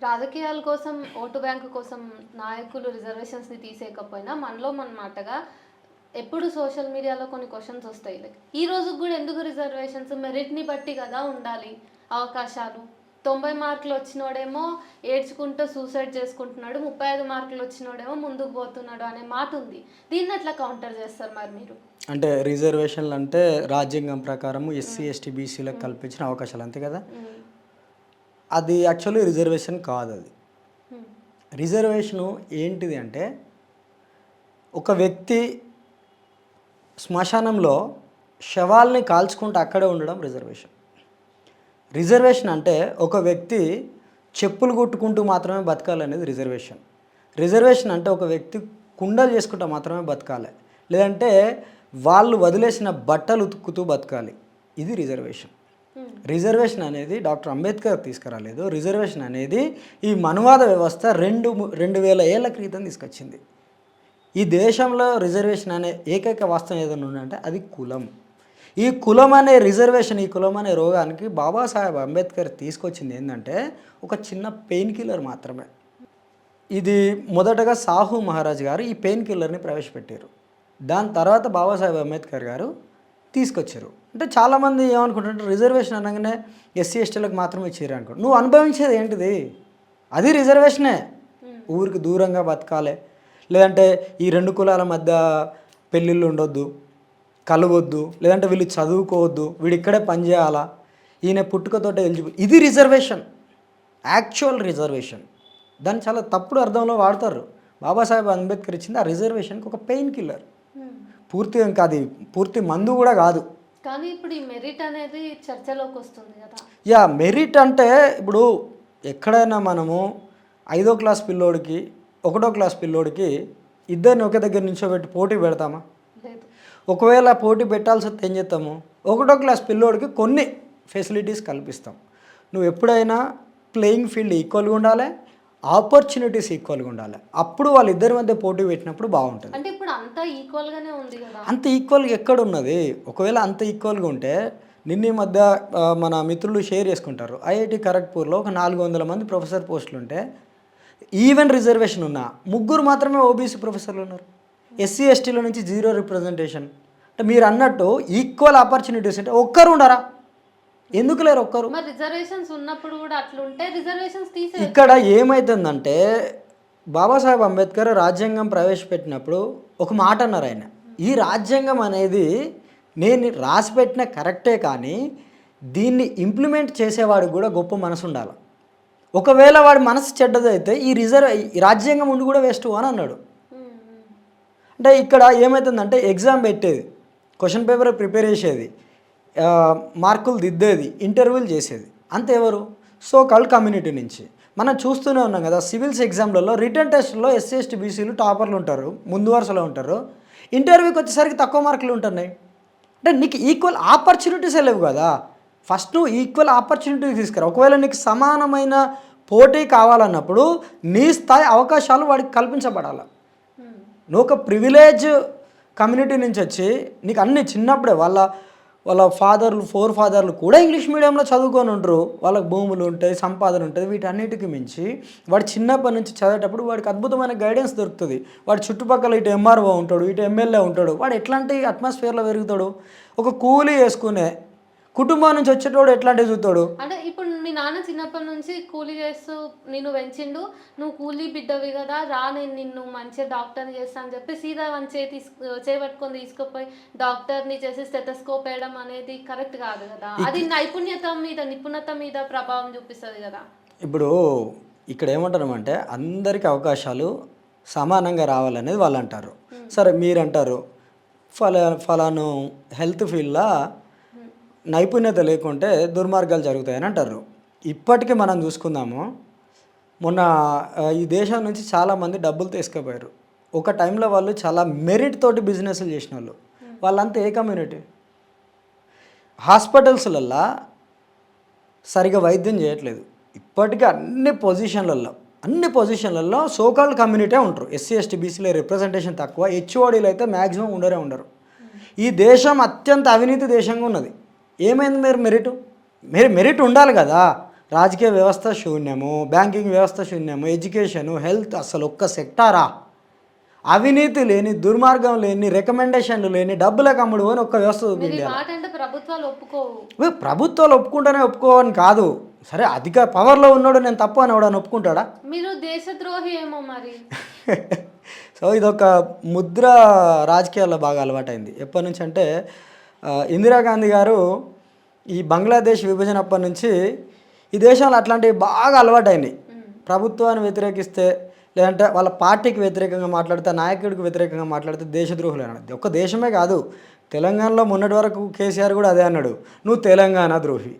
రాజకీయాల కోసం, vote bank కోసం నాయకులు రిజర్వేషన్స్‌ని తీసేయకపోయినా మనలో మన మాటగా ఎప్పుడు సోషల్ మీడియాలో కొన్ని క్వెషన్స్ వస్తాయి. లైక్ ఈ రోజుకి గూడా ఎందుకు రిజర్వేషన్స్ మెరిట్‌ని బట్టి గదా ఉండాలి అవకాశాలు. 90 మార్కులు వచ్చినోడేమో ఏడ్చుకుంటూ సూసైడ్ చేసుకుంటున్నాడు. 35 మార్కులు వచ్చినోడేమో ముందుకు పోతున్నాడు అనే మాట ఉంది. దీన్ని ఎట్లా కౌంటర్ చేస్తారు మరి మీరు? అంటే రిజర్వేషన్లు అంటే రాజ్యాంగం ప్రకారం ఎస్సీ, ఎస్టీ, బీసీలకు కల్పించిన అవకాశాలు అంతే కదా. హ్మ్. అది యాక్చువల్లీ రిజర్వేషన్ కాదు. అది హ్మ్. రిజర్వేషను ఏంటిది అంటే ఒక వ్యక్తి శ్మశానంలో శవాల్ని కాల్చుకుంటూ అక్కడే ఉండడం రిజర్వేషన్. రిజర్వేషన్ అంటే ఒక వ్యక్తి చెప్పులు కుట్టుకుంటూ మాత్రమే బతకాలనేది రిజర్వేషన్. రిజర్వేషన్ అంటే ఒక వ్యక్తి కుండలు చేసుకుంటూ మాత్రమే బతకాలి, లేదంటే వాళ్ళు వదిలేసిన బట్టలు ఉతుకుతూ బతకాలి. ఇది రిజర్వేషన్. రిజర్వేషన్ అనేది డాక్టర్ అంబేద్కర్ తీసుకురాలేదు. రిజర్వేషన్ అనేది ఈ మనువాద వ్యవస్థ 2000 ఏళ్ల క్రితం తీసుకొచ్చింది. ఈ దేశంలో రిజర్వేషన్ అనే ఏకైక వాస్తవం ఏదైనా ఉందంటే అది కులం. ఈ కులం అనే రిజర్వేషన్, ఈ కులం అనే రోగానికి బాబాసాహెబ్ అంబేద్కర్ తీసుకొచ్చింది ఏంటంటే ఒక చిన్న పెయిన్ కిల్లర్ మాత్రమే. ఇది మొదటగా సాహు మహారాజ్ గారు ఈ పెయిన్ కిల్లర్ని ప్రవేశపెట్టారు. దాని తర్వాత బాబాసాహెబ్ అంబేద్కర్ గారు తీసుకొచ్చారు. అంటే చాలామంది ఏమనుకుంటారంటే రిజర్వేషన్ అనగానే ఎస్సీ ఎస్టీలకు మాత్రమే ఇచ్చారు అనుకుంటారు. నువ్వు అనుభవించేది ఏంటిది? అది రిజర్వేషనే. ఊరికి దూరంగా బతకాలి, లేదంటే ఈ రెండు కులాల మధ్య పెళ్ళిళ్ళు ఉండొద్దు, కలవద్దు, లేదంటే వీళ్ళు చదువుకోవద్దు, వీడు ఇక్కడే పనిచేయాలా, ఈయన పుట్టుకతోటే ఎలిజిబుల్. ఇది రిజర్వేషన్, యాక్చువల్ రిజర్వేషన్. దాన్ని చాలా తప్పుడు అర్థంలో వాడతారు. బాబాసాహెబ్ అంబేద్కర్ ఇచ్చింది ఆ రిజర్వేషన్కి ఒక పెయిన్ కిల్లర్. పూర్తి ఇంకా అది పూర్తి మందు కూడా కాదు. కానీ ఇప్పుడు ఈ మెరిట్ అనేది చర్చలోకి వస్తుంది కదా. యా, మెరిట్ అంటే ఇప్పుడు ఎక్కడైనా మనము 5వ క్లాస్ పిల్లోడికి 1వ క్లాస్ పిల్లోడికి ఇద్దరిని ఒకే దగ్గర నిల్చోబెట్టి పోటీ పెడతామా? లేదు. ఒకవేళ పోటీ పెట్టాల్సి వస్తే ఏం చేస్తాము? 1వ క్లాస్ పిల్లోడికి కొన్ని ఫెసిలిటీస్ కల్పిస్తాం. నువ్వు ఎప్పుడైనా ప్లేయింగ్ ఫీల్డ్ ఈక్వల్గా ఉండాలి, ఆపర్చునిటీస్ ఈక్వల్గా ఉండాలి. అప్పుడు వాళ్ళిద్దరి మధ్య పోటీ పెట్టినప్పుడు బాగుంటుంది. అంటే ఇప్పుడు అంతా ఈక్వల్గానే ఉంది కదా. అంత ఈక్వల్గా ఎక్కడ ఉన్నది? ఒకవేళ అంత ఈక్వల్గా ఉంటే నిన్న ఈ మధ్య మన మిత్రులు షేర్ చేసుకుంటారు. ఐఐటి ఖరగ్పూర్లో ఒక 400 మంది ప్రొఫెసర్ పోస్టులు ఉంటే ఈవెన్ రిజర్వేషన్ ఉన్న 3 మాత్రమే ఓబీసీ ప్రొఫెసర్లు ఉన్నారు. ఎస్సీ ఎస్టీలో నుంచి 0 రిప్రజెంటేషన్. అంటే మీరు అన్నట్టు ఈక్వల్ ఆపర్చునిటీస్ అంటే ఒక్కరు ఉండరా? ఎందుకు లేరు ఒక్కరు? మరి రిజర్వేషన్స్ ఉన్నప్పుడు కూడా అట్లుంటే రిజర్వేషన్స్ తీసే. ఇక్కడ ఏమవుతుందంటే బాబాసాహెబ్ అంబేద్కర్ రాజ్యాంగం ప్రవేశపెట్టినప్పుడు ఒక మాట అన్నారు ఆయన. ఈ రాజ్యాంగం అనేది నేను రాసిపెట్టిన కరెక్టే, కానీ దీన్ని ఇంప్లిమెంట్ చేసేవాడికి కూడా గొప్ప మనసు ఉండాలి. ఒకవేళ వాడి మనసు చెడ్డదైతే ఈ రాజ్యాంగం ఉండి కూడా వేస్ట్ అని అన్నాడు. అంటే ఇక్కడ ఏమవుతుందంటే ఎగ్జామ్ పెట్టేది, క్వశ్చన్ పేపర్ ప్రిపేర్ చేసేది, మార్కులు దిద్దేది, ఇంటర్వ్యూలు చేసేది అంతే ఎవరు? సో కాల్డ్ కమ్యూనిటీ నుంచి. మనం చూస్తూనే ఉన్నాం కదా, సివిల్స్ ఎగ్జామ్లలో రిటర్న్ టెస్ట్లో ఎస్సీ ఎస్టీ బీసీలు టాపర్లు ఉంటారు, ముందు వరుసలో ఉంటారు. ఇంటర్వ్యూకి వచ్చేసరికి తక్కువ మార్కులు ఉంటున్నాయి. అంటే నీకు ఈక్వల్ ఆపర్చునిటీసే లేవు కదా. ఫస్ట్ నువ్వు ఈక్వల్ ఆపర్చునిటీ తీసుకురా. ఒకవేళ నీకు సమానమైన పోటీ కావాలన్నప్పుడు నీ స్థాయి అవకాశాలు వాడికి కల్పించబడాలి. నువ్వు ఒక ప్రివిలేజ్ కమ్యూనిటీ నుంచి వచ్చి నీకు అన్ని చిన్నప్పుడే వాళ్ళ ఫాదర్లు 4 ఫాదర్లు కూడా ఇంగ్లీష్ మీడియంలో చదువుకొని ఉంటారు, వాళ్ళకి భూములు ఉంటాయి, సంపాదన ఉంటుంది. వీటన్నిటికీ మించి వాడు చిన్నప్పటి నుంచి చదివేటప్పుడు వాడికి అద్భుతమైన గైడెన్స్ దొరుకుతుంది. వాడు చుట్టుపక్కల ఇటు ఎంఆర్ఓ ఉంటాడు, ఇటు ఎమ్మెల్యే ఉంటాడు. వాడు ఎట్లాంటి అట్మాస్ఫియర్లో పెరుగుతాడు? ఒక కూలీ వేసుకునే కుటుంబం నుంచి వచ్చేటోడు ఎట్లాంటివి చూస్తాడు? అంటే ఇప్పుడు మీ నాన్న చిన్నప్పటి నుంచి కూలీ చేస్తూ నిన్ను పెంచిండు, నువ్వు కూలీ బిడ్డవి కదా, రా నేను నిన్ను మంచిగా డాక్టర్ని చేస్తా అని చెప్పి సీదా వన్ చేపట్టుకొని తీసుకుపోయి డాక్టర్ని చేసి స్టెథోస్కోప్ వేయడం అనేది కరెక్ట్ కాదు కదా. అది నిపుణత మీద ప్రభావం చూపిస్తుంది కదా. ఇప్పుడు ఇక్కడ ఏమంటారంటే అందరికీ అవకాశాలు సమానంగా రావాలనేది వాళ్ళు అంటారు. సరే, మీరు అంటారు ఫలాను హెల్త్ ఫీల్డ్లో నైపుణ్యత లేకుంటే దుర్మార్గాలు జరుగుతాయని అంటారు. ఇప్పటికీ మనం చూసుకుందాము, మొన్న ఈ దేశం నుంచి చాలామంది డబ్బులు తీసుకుపోయారు. ఒక టైంలో వాళ్ళు చాలా మెరిట్ తోటి బిజినెస్లు చేసిన వాళ్ళంతా ఏ కమ్యూనిటీ? హాస్పిటల్స్లల్లో సరిగా వైద్యం చేయట్లేదు. ఇప్పటికీ అన్ని పొజిషన్లలో సోకాల్డ్ కమ్యూనిటీ ఉంటారు. ఎస్సీ ఎస్టీ బీసీలో రిప్రజెంటేషన్ తక్కువ, హెచ్ఓడీలు అయితే మ్యాక్సిమం ఉండరు. ఈ దేశం అత్యంత అవినీతి దేశంగా ఉన్నది. ఏమైంది? మీరు మెరిట్ ఉండాలి కదా. రాజకీయ వ్యవస్థ శూన్యము, బ్యాంకింగ్ వ్యవస్థ శూన్యము, ఎడ్యుకేషను, హెల్త్ అసలు ఒక్క సెక్టారా, అవినీతి లేని, దుర్మార్గం లేని, రికమెండేషన్లు లేని, డబ్బులకు అమ్ముడు అని ఒక్క వ్యవస్థ మీరు ఈ చూపించాలి. మాట అంటే ప్రభుత్వాలు ఒప్పుకోవు. ప్రభుత్వాలు ఒప్పుకుంటేనే ఒప్పుకోవని కాదు. సరే అధిక పవర్లో ఉన్నాడు నేను తప్పు అని ఎవడని ఒప్పుకుంటాడా? మీరు దేశద్రోహి ఏమో మరి. సో ఇదొక ముద్ర రాజకీయాల్లో బాగా అలవాటైంది. ఎప్పటి నుంచి అంటే ఇందిరాగాంధీ గారు ఈ బంగ్లాదేశ్ విభజన అప్పటి నుంచి ఈ దేశంలో అట్లాంటివి బాగా అలవాటైనాయి. ప్రభుత్వాన్ని వ్యతిరేకిస్తే లేదంటే వాళ్ళ పార్టీకి వ్యతిరేకంగా మాట్లాడితే, నాయకుడికి వ్యతిరేకంగా మాట్లాడితే దేశద్రోహులు అన్నది. ఒక్క దేశమే కాదు, తెలంగాణలో మొన్నటి వరకు కేసీఆర్ కూడా అదే అన్నాడు, నువ్వు తెలంగాణ ద్రోహి.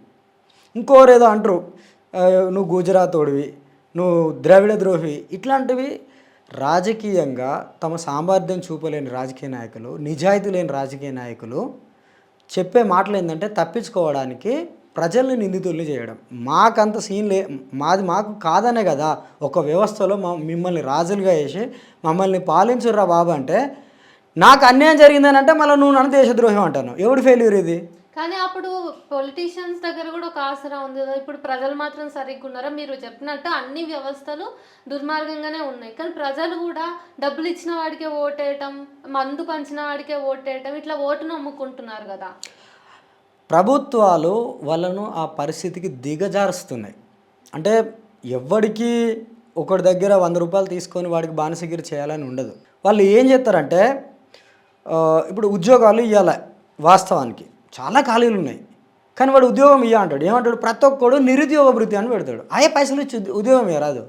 ఇంకోరు ఏదో అంటారు, నువ్వు గుజరాతోడివి, నువ్వు ద్రవిడ ద్రోహి. ఇట్లాంటివి రాజకీయంగా తమ సామర్థ్యం చూపలేని రాజకీయ నాయకులు, నిజాయితీ లేని రాజకీయ నాయకులు చెప్పే మాటలు ఏంటంటే తప్పించుకోవడానికి ప్రజల్ని నిందితుల్ని చేయడం. మాకంత సీన్ మాకు కాదనే కదా ఒక వ్యవస్థలో మిమ్మల్ని రాజులుగా వేసి మమ్మల్ని పాలించుర్రా బాబు అంటే, నాకు అన్యాయం జరిగిందని అంటే మళ్ళీ నువ్వు నన్ను దేశద్రోహం అంటాను. ఎవడు ఫెయిల్యూర్ ఇది? కానీ అప్పుడు పొలిటీషియన్స్ దగ్గర కూడా ఒక ఆసరా ఉంది కదా. ఇప్పుడు ప్రజలు మాత్రం సరిగ్గా ఉన్నారా? మీరు చెప్పినట్టు అన్ని వ్యవస్థలు దుర్మార్గంగానే ఉన్నాయి, కానీ ప్రజలు కూడా డబ్బులు ఇచ్చిన వాడికే ఓటేయటం, మందు పంచిన వాడికే ఓటేయటం, ఇట్లా ఓటును అమ్ముకుంటున్నారు కదా. ప్రభుత్వాలు వాళ్ళను ఆ పరిస్థితికి దిగజారుస్తున్నాయి. అంటే ఎవడికి ఒకటి దగ్గర 100 రూపాయలు తీసుకొని వాడికి బానిసగిరి చేయాలని ఉండదు. వాళ్ళు ఏం చేస్తారంటే, ఇప్పుడు ఉద్యోగాలు ఇవ్వాలి, వాస్తవానికి చాలా ఖాళీలు ఉన్నాయి, కానీ వాడు ఉద్యోగం ఇవ్వ అంటాడు. ఏమంటాడు? ప్రతి ఒక్కడు నిరుద్యోగ వృత్తి అని పెడతాడు. అయ్యే పైసలు ఇచ్చి ఉద్యోగం ఇవ్వరాదు.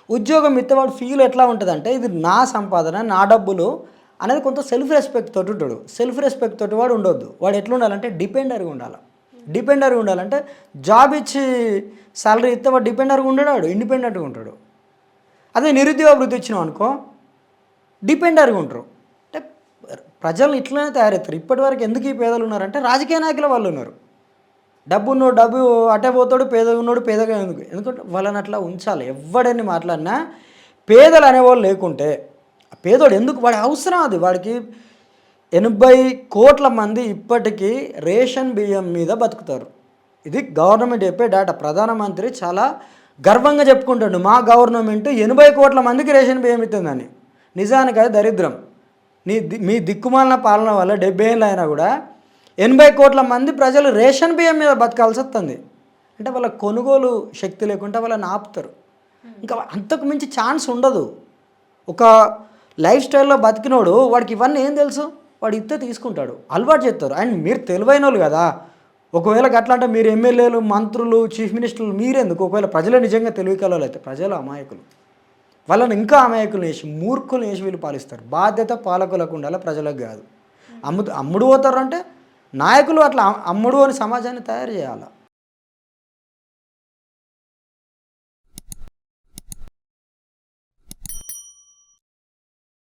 ఉద్యోగం ఇస్తే వాడు ఫీల్ ఎట్లా ఉంటుందంటే, ఇది నా సంపాదన, నా డబ్బులు అనేది కొంత సెల్ఫ్ రెస్పెక్ట్ తోటి ఉంటాడు. సెల్ఫ్ రెస్పెక్ట్ తోటి వాడు ఉండొద్దు. వాడు ఎట్లా ఉండాలంటే డిపెండర్గా ఉండాలి. డిపెండర్గా ఉండాలంటే జాబ్ ఇచ్చి సాలరీ ఇస్తే వాడు డిపెండర్గా ఉండడాడు, ఇండిపెండెంట్గా ఉంటాడు. అదే నిరుద్యోగ వృత్తి ఇచ్చినాం అనుకో డిపెండర్గా ఉంటారు. అంటే ప్రజలు ఇట్లనే తయారవుతారు. ఇప్పటివరకు ఎందుకు ఈ పేదలు ఉన్నారంటే రాజకీయ నాయకుల వాళ్ళు ఉన్నారు. డబ్బు అటే పోతాడు, పేదగా ఉన్నాడు, పేదగా ఎందుకంటే వాళ్ళని అట్లా ఉంచాలి. ఎవడని మాట్లాడినా పేదలు అనేవాళ్ళు లేకుంటే పేదోడు ఎందుకు, వాడి అవసరం అది. వాడికి 80 కోట్ల మంది ఇప్పటికీ రేషన్ బియ్యం మీద బతుకుతారు. ఇది గవర్నమెంట్ చెప్పే డేటా. ప్రధానమంత్రి చాలా గర్వంగా చెప్పుకుంటాడు, మా గవర్నమెంట్ 80 కోట్ల మందికి రేషన్ బియ్యం ఇస్తుందని. నిజానికి అది దరిద్రం. మీ దిక్కుమాలిన పాలన వల్ల 70 ఏళ్ళు అయినా కూడా 80 కోట్ల మంది ప్రజలు రేషన్ బియ్యం మీద బతకాల్సి వస్తుంది. అంటే వాళ్ళ కొనుగోలు శక్తి లేకుంటే వాళ్ళని ఆపుతారు. ఇంకా అంతకు మించి ఛాన్స్ ఉండదు. ఒక లైఫ్ స్టైల్లో బతికినోడు వాడికి ఇవన్నీ ఏం తెలుసు? వాడు ఇస్తే తీసుకుంటాడు, అలవాటు చేస్తారు. అండ్ మీరు తెలివైన వాళ్ళు కదా. ఒకవేళ అట్లా అంటే మీరు ఎమ్మెల్యేలు, మంత్రులు, చీఫ్ మినిస్టర్లు మీరెందుకు? ఒకవేళ ప్రజలే నిజంగా తెలివికలలో అయితే ప్రజలు అమాయకులు. వాళ్ళని ఇంకా అమాయకులు వేసి, మూర్ఖులు వేసి వీళ్ళు పాలిస్తారు. బాధ్యత పాలకులకు ఉండాలి, ప్రజలకు కాదు. అమ్ముడు పోతారు అంటే నాయకులు అట్లా అమ్ముడు అని సమాజాన్ని తయారు చేయాలి.